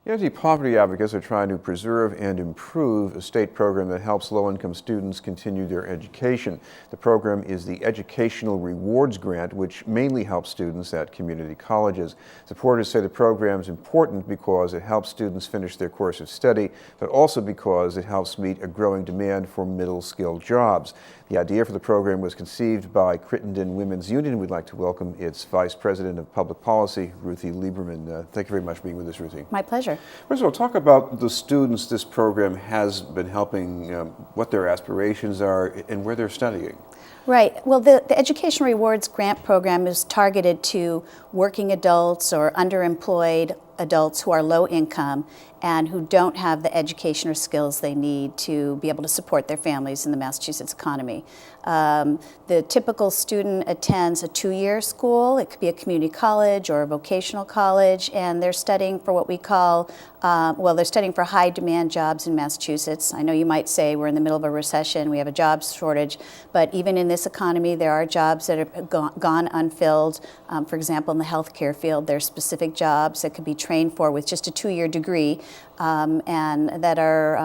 Anti-poverty advocates are trying to preserve and improve a state program that helps low-income students continue their education. The program is the Educational Rewards Grant, which mainly helps students at community colleges. Supporters say the program is important because it helps students finish their course of study, but also because it helps meet a growing demand for middle-skill jobs. The idea for the program was conceived by Crittenton Women's Union. We'd like to welcome its Vice President of Public Policy, Ruthie Liberman. Thank you very much for being with us, Ruthie. My pleasure. First of all, talk about the students this program has been helping, what their aspirations are and where they're studying. Right. Well, the Education Rewards Grant Program is targeted to working adults or underemployed adults who are low income and who don't have the education or skills they need to be able to support their families in the Massachusetts economy. The typical student attends a 2-year school. It could be a community college or a vocational college, and they're studying for what we call, they're studying for high demand jobs in Massachusetts. I know you might say we're in the middle of a recession, we have a jobs shortage, but even in this economy there are jobs that have gone unfilled. For example, in the healthcare field, there are specific jobs that could be trained for with just a 2-year degree and that are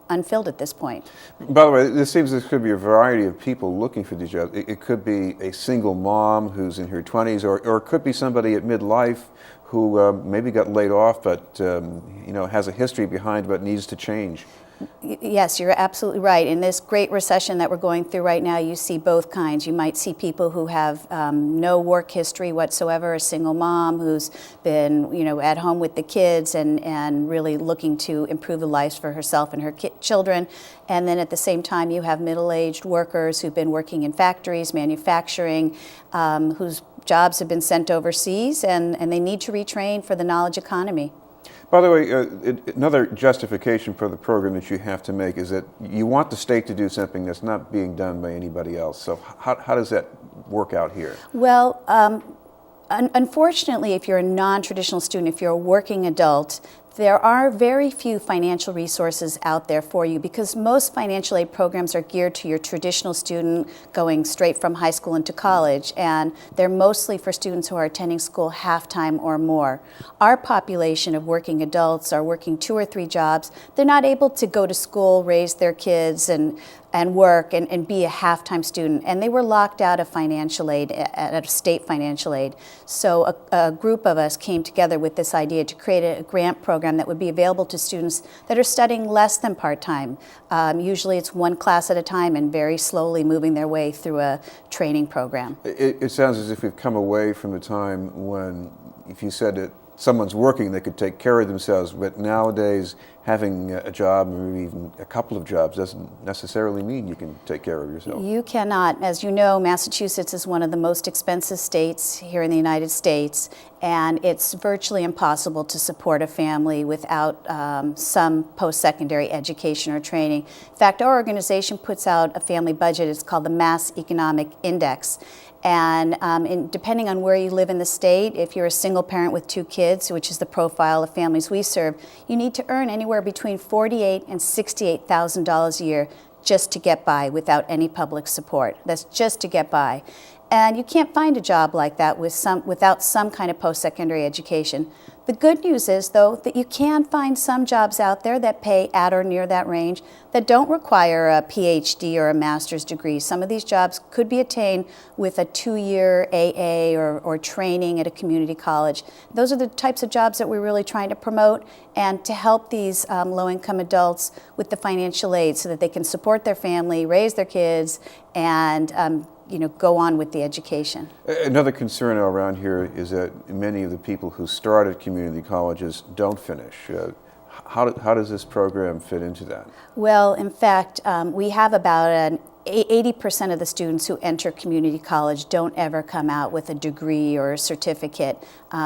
unfilled at this point. By the way, this seems there could be a variety of people looking for these jobs. It could be a single mom who's in her 20s, or it could be somebody at midlife who maybe got laid off but has a history behind but needs to change. Yes, you're absolutely right. In this great recession that we're going through right now, you see both kinds. You might see people who have no work history whatsoever, a single mom who's been, at home with the kids and really looking to improve the lives for herself and her children. And then at the same time, you have middle-aged workers who've been working in factories, manufacturing, whose jobs have been sent overseas, and they need to retrain for the knowledge economy. By the way, another justification for the program that you have to make is that you want the state to do something that's not being done by anybody else. So how does that work out here? Well, unfortunately, if you're a non-traditional student, if you're a working adult, there are very few financial resources out there for you because most financial aid programs are geared to your traditional student going straight from high school into college, and they're mostly for students who are attending school half-time or more. Our population of working adults are working 2 or 3 jobs. They're not able to go to school, raise their kids, and work and be a half-time student, and they were locked out of financial aid, at state financial aid. So a group of us came together with this idea to create a grant program that would be available to students that are studying less than part-time. Usually it's 1 class at a time and very slowly moving their way through a training program. It sounds as if we've come away from the time when, if you said that someone's working, they could take care of themselves, but nowadays having a job, maybe even a couple of jobs, doesn't necessarily mean you can take care of yourself. You cannot. As you know, Massachusetts is one of the most expensive states here in the United States, and it's virtually impossible to support a family without some post-secondary education or training. In fact, our organization puts out a family budget. It's called the Mass Economic Index. And depending on where you live in the state, if you're a single parent with 2 kids, which is the profile of families we serve, you need to earn anywhere between $48,000 and $68,000 a year just to get by without any public support. That's just to get by. And you can't find a job like that without some kind of post-secondary education. The good news is, though, that you can find some jobs out there that pay at or near that range that don't require a PhD or a master's degree. Some of these jobs could be attained with a 2-year AA or training at a community college. Those are the types of jobs that we're really trying to promote and to help these low-income adults with the financial aid so that they can support their family, raise their kids, and go on with the education. Another concern around here is that many of the people who start at community colleges don't finish. How does this program fit into that? Well, in fact, we have about 80% of the students who enter community college don't ever come out with a degree or a certificate.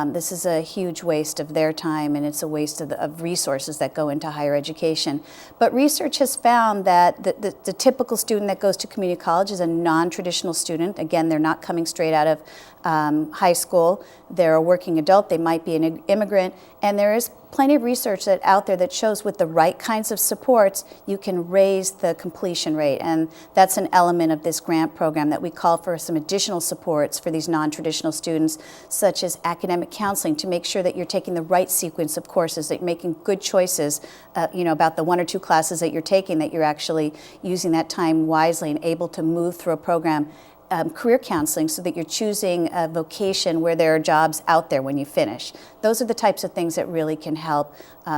This is a huge waste of their time, and it's a waste of resources that go into higher education. But research has found that the typical student that goes to community college is a non-traditional student. Again, they're not coming straight out of high school, they're a working adult, they might be an immigrant, and there is plenty of research out there that shows with the right kinds of supports, you can raise the completion rate. And that's an element of this grant program, that we call for some additional supports for these non-traditional students, such as academic counseling, to make sure that you're taking the right sequence of courses, that you're making good choices, about the 1 or 2 classes that you're taking, that you're actually using that time wisely and able to move through a program. Career counseling, so that you're choosing a vocation where there are jobs out there when you finish. Those are the types of things that really can help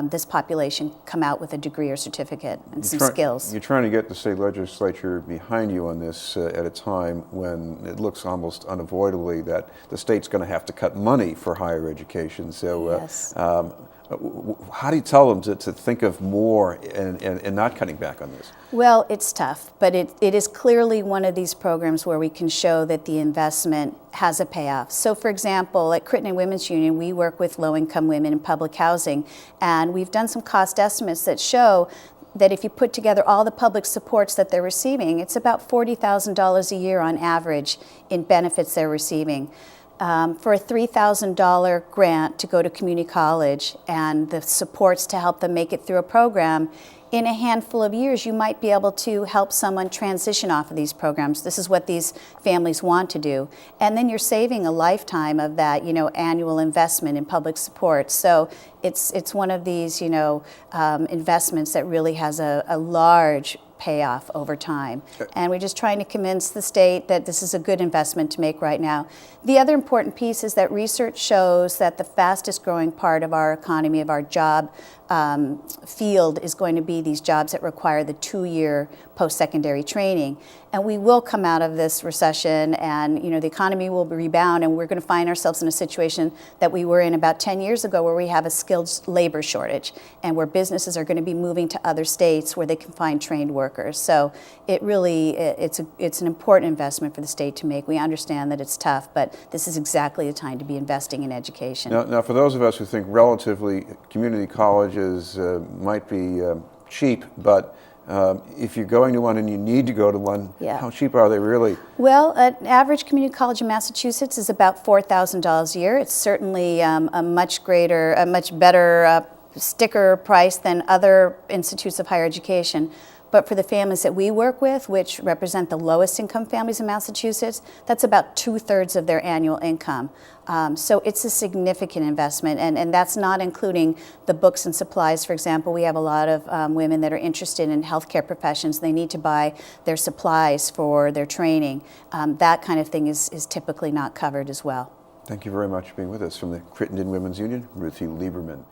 this population come out with a degree or certificate and some skills. You're trying to get the state legislature behind you on this at a time when it looks almost unavoidably that the state's going to have to cut money for higher education. So Yes. How do you tell them to think of more and not cutting back on this? Well, it's tough, but it is clearly one of these programs where we can show that the investment has a payoff. So, for example, at Crittenton Women's Union, we work with low-income women in public housing, and we've done some cost estimates that show that if you put together all the public supports that they're receiving, it's about $40,000 a year on average in benefits they're receiving. For a $3,000 grant to go to community college and the supports to help them make it through a program, in a handful of years, you might be able to help someone transition off of these programs. This is what these families want to do. And then you're saving a lifetime of that, annual investment in public support. So it's one of these, investments that really has a large payoff over time. And we're just trying to convince the state that this is a good investment to make right now. The other important piece is that research shows that the fastest growing part of our economy, of our job field, is going to be these jobs that require the 2-year post-secondary training. And we will come out of this recession, and the economy will rebound, and we're going to find ourselves in a situation that we were in about 10 years ago, where we have a skilled labor shortage, and where businesses are going to be moving to other states where they can find trained workers. So it's an important investment for the state to make. We understand that it's tough, but this is exactly the time to be investing in education. Now, for those of us who think relatively community colleges might be cheap, but if you're going to one and you need to go to one, how cheap are they really? Well, an average community college in Massachusetts is about $4,000 a year. It's certainly a much better sticker price than other institutes of higher education. But for the families that we work with, which represent the lowest income families in Massachusetts, that's about 2/3 of their annual income. So it's a significant investment, and that's not including the books and supplies. For example, we have a lot of women that are interested in healthcare professions. They need to buy their supplies for their training. That kind of thing is typically not covered as well. Thank you very much for being with us. From the Crittenton Women's Union, Ruthie Liberman.